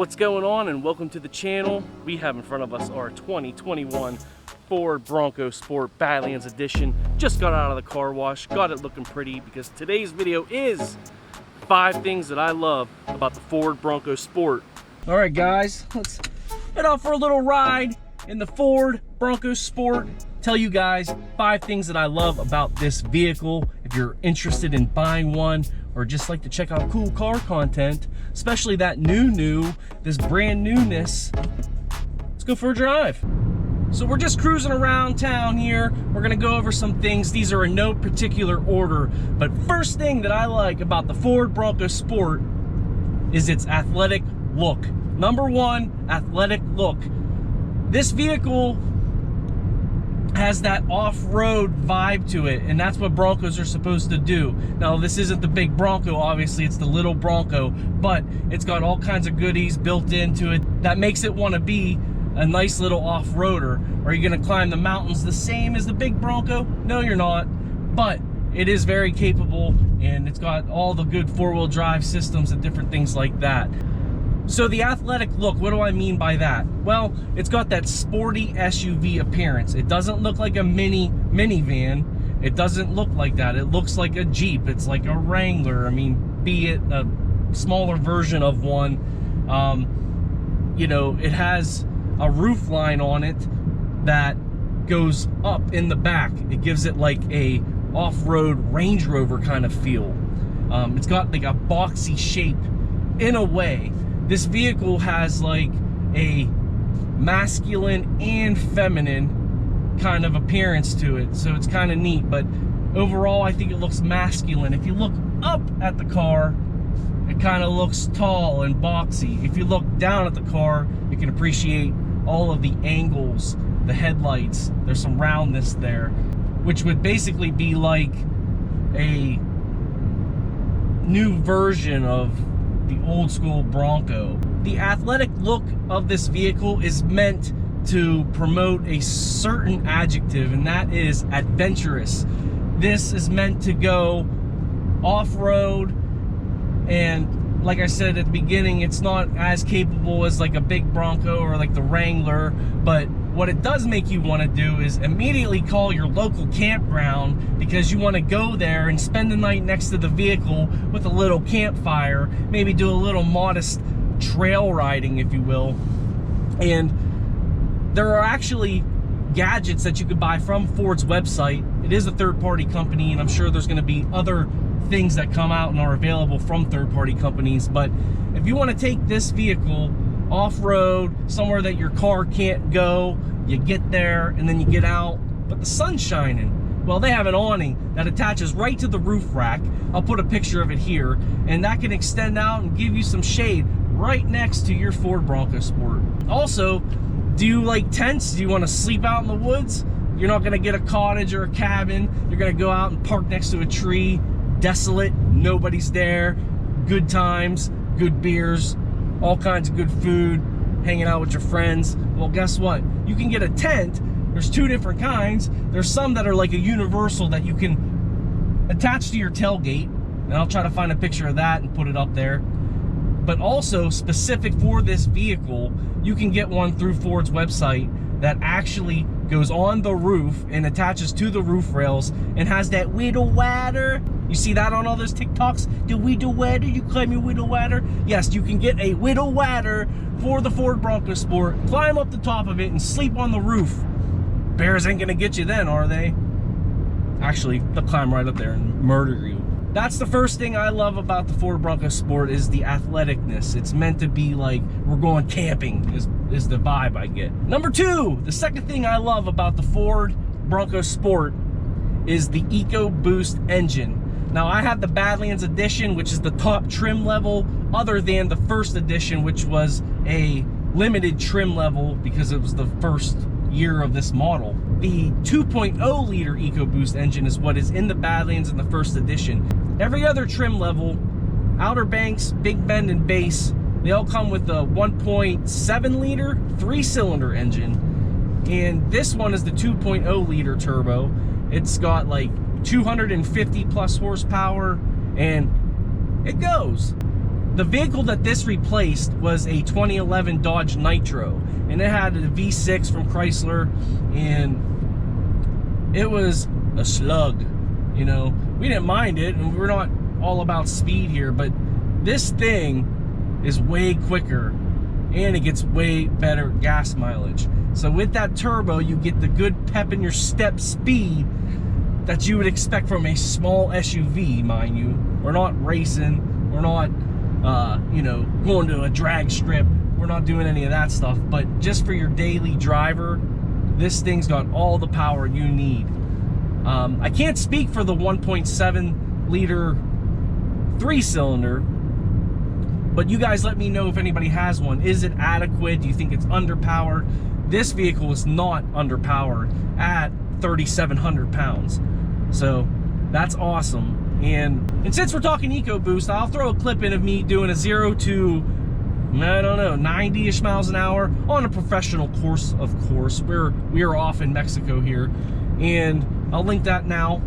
What's going on, and welcome to the channel. We have in front of us our 2021 Ford Bronco Sport Badlands Edition. Just got out of the car wash, got it looking pretty, because today's video is 5 things that I love about the Ford Bronco Sport. All right guys, let's head off for a little ride in the Ford Bronco Sport. Tell you guys 5 things that I love about this vehicle. If you're interested in buying one or just like to check out cool car content, especially that this brand newness, let's go for a drive. So we're just cruising around town here. We're gonna go over some things. These are in no particular order, but first thing that I like about the Ford Bronco Sport is its athletic look. Number one, athletic look. This vehicle has that off-road vibe to it, and that's what Broncos are supposed to do. Now, this isn't the big Bronco, obviously, it's the little Bronco, but it's got all kinds of goodies built into it that makes it want to be a nice little off-roader. Are you going to climb the mountains the same as the big Bronco? No, you're not, but it is very capable, and it's got all the good four-wheel drive systems and different things like that. So the athletic look, what do I mean by that? Well, it's got that sporty SUV appearance. It doesn't look like a minivan. It doesn't look like that. It looks like a Jeep. It's like a Wrangler. I mean, be it a smaller version of one. You know, it has a roof line on it that goes up in the back. It gives it like a off-road Range Rover kind of feel. It's got like a boxy shape in a way. This vehicle has like a masculine and feminine kind of appearance to it, so it's kind of neat, but overall I think it looks masculine. If you look up at the car, it kind of looks tall and boxy. If you look down at the car, you can appreciate all of the angles, the headlights. There's some roundness there, which would basically be like a new version of the old school Bronco. The athletic look of this vehicle is meant to promote a certain adjective, and that is adventurous. This is meant to go off-road, and like I said at the beginning, it's not as capable as like a big Bronco or like the Wrangler, but what it does make you want to do is immediately call your local campground, because you want to go there and spend the night next to the vehicle with a little campfire, maybe do a little modest trail riding, if you will. And there are actually gadgets that you could buy from Ford's website. It is a third-party company, and I'm sure there's going to be other things that come out and are available from third-party companies, but if you want to take this vehicle off-road, somewhere that your car can't go, you get there and then you get out, but the sun's shining. Well, they have an awning that attaches right to the roof rack. I'll put a picture of it here, and that can extend out and give you some shade right next to your Ford Bronco Sport. Also, do you like tents? Do you want to sleep out in the woods? You're not going to get a cottage or a cabin. You're going to go out and park next to a tree, desolate, nobody's there, good times, good beers, all kinds of good food, hanging out with your friends. Well, guess what? You can get a tent. There's 2 different kinds. There's some that are like a universal that you can attach to your tailgate, and I'll try to find a picture of that and put it up there. But also, specific for this vehicle, you can get one through Ford's website that actually goes on the roof and attaches to the roof rails and has that widow ladder. You see that on all those TikToks? The widow ladder, you climb your widow ladder? Yes, you can get a widow ladder for the Ford Bronco Sport, climb up the top of it and sleep on the roof. Bears ain't gonna get you then, are they? Actually, they'll climb right up there and murder you. That's the first thing I love about the Ford Bronco Sport, is the athleticness. It's meant to be like we're going camping is the vibe I get. Number 2, the second thing I love about the Ford Bronco Sport is the EcoBoost engine. Now, I have the Badlands Edition, which is the top trim level, other than the first edition, which was a limited trim level because it was the first year of this model. The 2.0 liter EcoBoost engine is what is in the Badlands in the first edition. Every other trim level, Outer Banks, Big Bend, and Base, they all come with a 1.7 liter 3-cylinder engine. And this one is the 2.0 liter turbo. It's got like 250 plus horsepower, and it goes. the vehicle that this replaced was a 2011 Dodge Nitro, and it had a V6 from Chrysler, and it was a slug. You know, we didn't mind it, and we're not all about speed here, but this thing is way quicker, and it gets way better gas mileage. So with that turbo, you get the good pep in your step speed that you would expect from a small SUV, mind you. We're not racing, we're not you know, going to a drag strip, we're not doing any of that stuff, but just for your daily driver, this thing's got all the power you need. I can't speak for the 1.7 liter 3-cylinder, but you guys let me know if anybody has one. Is it adequate? Do you think it's underpowered? This vehicle is not underpowered at 3,700 pounds. So that's awesome. And since we're talking EcoBoost, I'll throw a clip in of me doing a 0 to, I don't know, 90-ish miles an hour on a professional course, of course. We are off in Mexico here, and I'll link that now.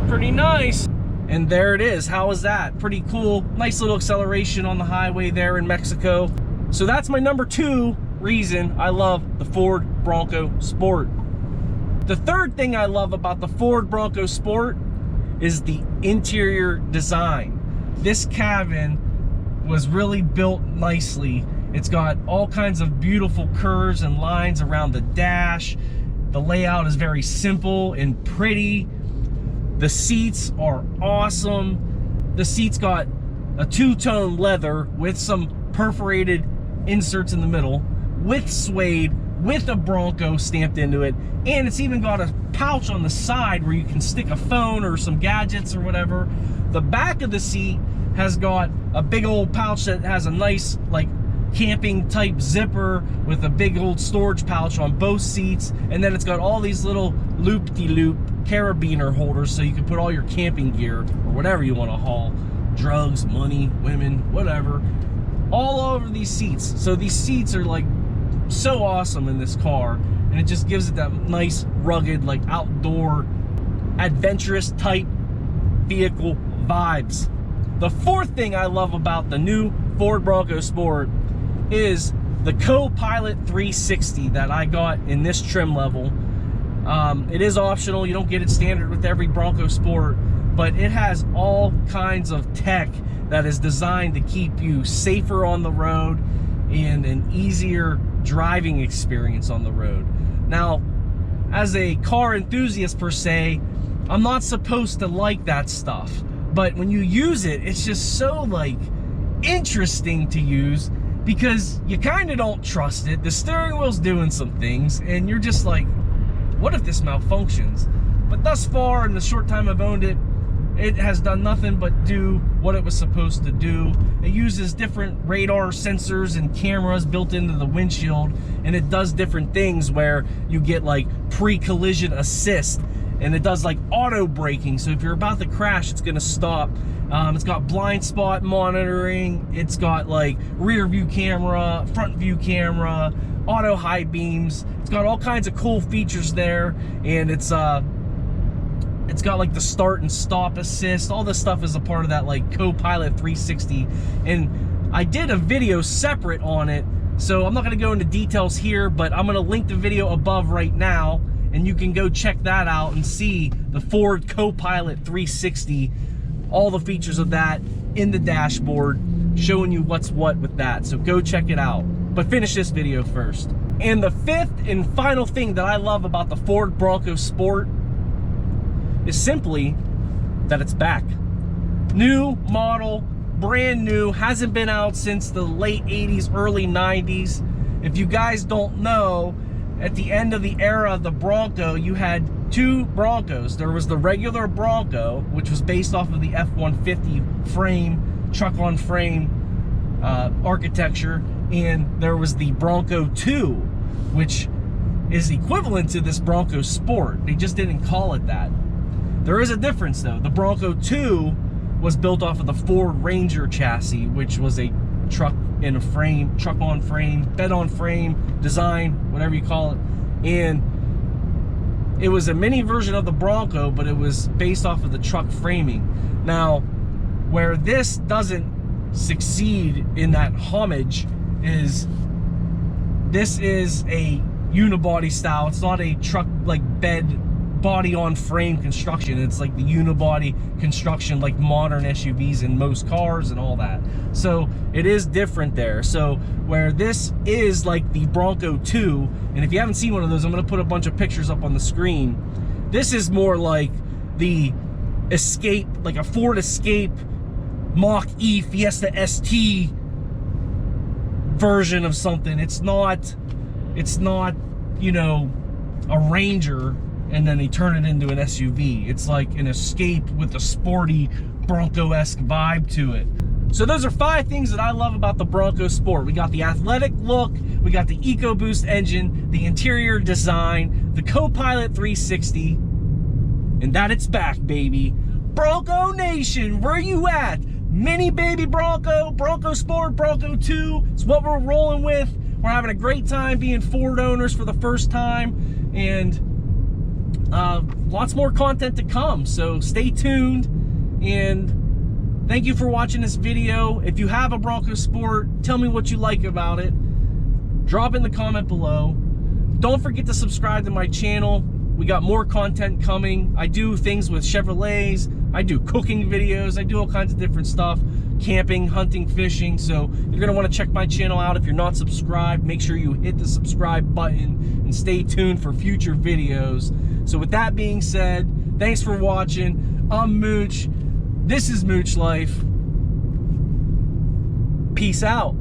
Pretty nice. And there it is. How is that? Pretty cool. Nice little acceleration on the highway there in Mexico. So that's my number 2 reason I love the Ford Bronco Sport. The third thing I love about the Ford Bronco Sport is the interior design. This cabin was really built nicely. It's got all kinds of beautiful curves and lines around the dash. The layout is very simple and pretty. The seats are awesome. The seats got a 2-tone leather with some perforated inserts in the middle, with suede, with a Bronco stamped into it, and it's even got a pouch on the side where you can stick a phone or some gadgets or whatever. The back of the seat has got a big old pouch that has a nice, like, camping type zipper with a big old storage pouch on both seats, and then it's got all these little loop-de-loop carabiner holders so you can put all your camping gear or whatever you want to haul, drugs, money, women, whatever, all over these seats. So these seats are like so awesome in this car, and it just gives it that nice rugged, like, outdoor adventurous type vehicle vibes. The fourth thing I love about the new Ford Bronco Sport is the Co-Pilot 360 that I got in this trim level. It is optional, you don't get it standard with every Bronco Sport, but it has all kinds of tech that is designed to keep you safer on the road and an easier driving experience on the road. Now, as a car enthusiast per se, I'm not supposed to like that stuff, but when you use it, it's just so, like, interesting to use, because you kind of don't trust it. The steering wheel's doing some things, and you're just like, what if this malfunctions? But thus far, in the short time I've owned it, it has done nothing but do what it was supposed to do. It uses different radar sensors and cameras built into the windshield, and it does different things where you get, like, pre-collision assist, and it does, like, auto braking. So if you're about to crash, it's gonna stop. It's got blind spot monitoring. It's got, like, rear view camera, front view camera, auto high beams. It's got all kinds of cool features there, and it's got, like, the start and stop assist. All this stuff is a part of that, like, Co-Pilot 360. And I did a video separate on it, so I'm not gonna go into details here, but I'm gonna link the video above right now, and you can go check that out and see the Ford Co-Pilot 360, all the features of that in the dashboard, showing you what's what with that. So go check it out. But finish this video first. And the fifth and final thing that I love about the Ford Bronco Sport is simply that it's back. New model, brand new, hasn't been out since the late 80s, early 90s. If you guys don't know, at the end of the era of the Bronco, you had 2 Broncos. There was the regular Bronco, which was based off of the F-150 frame, truck-on-frame architecture, and there was the Bronco 2, which is equivalent to this Bronco Sport. They just didn't call it that. There is a difference, though. The Bronco 2 was built off of the Ford Ranger chassis, which was a truck in a frame, truck on frame, bed on frame design, whatever you call it. And it was a mini version of the Bronco, but it was based off of the truck framing. Now, where this doesn't succeed in that homage is this is a unibody style. It's not a truck like bed body on frame construction. It's like the unibody construction like modern SUVs in most cars and all that. So it is different there. So where this is like the Bronco 2, and if you haven't seen one of those, I'm going to put a bunch of pictures up on the screen. This is more like the Escape, like a Ford Escape Mach-E Fiesta ST version of something. It's not, you know, a Ranger and then they turn it into an SUV. It's like an Escape with a sporty Bronco-esque vibe to it. So those are 5 things that I love about the Bronco Sport. We got the athletic look, we got the EcoBoost engine, the interior design, the Co-Pilot 360, and that it's back, baby. Bronco Nation, where you at? Mini baby Bronco, Bronco Sport, Bronco 2, it's what we're rolling with. We're having a great time being Ford owners for the first time, and lots more content to come, so stay tuned. And thank you for watching this video. If you have a Bronco Sport, tell me what you like about it. Drop in the comment below. Don't forget to subscribe to my channel. We got more content coming. I do things with Chevrolets, I do cooking videos, I do all kinds of different stuff, camping, hunting, fishing. So you're gonna wanna check my channel out. If you're not subscribed, make sure you hit the subscribe button and stay tuned for future videos. So with that being said, thanks for watching. I'm Mooch. This is Mooch Life. Peace out.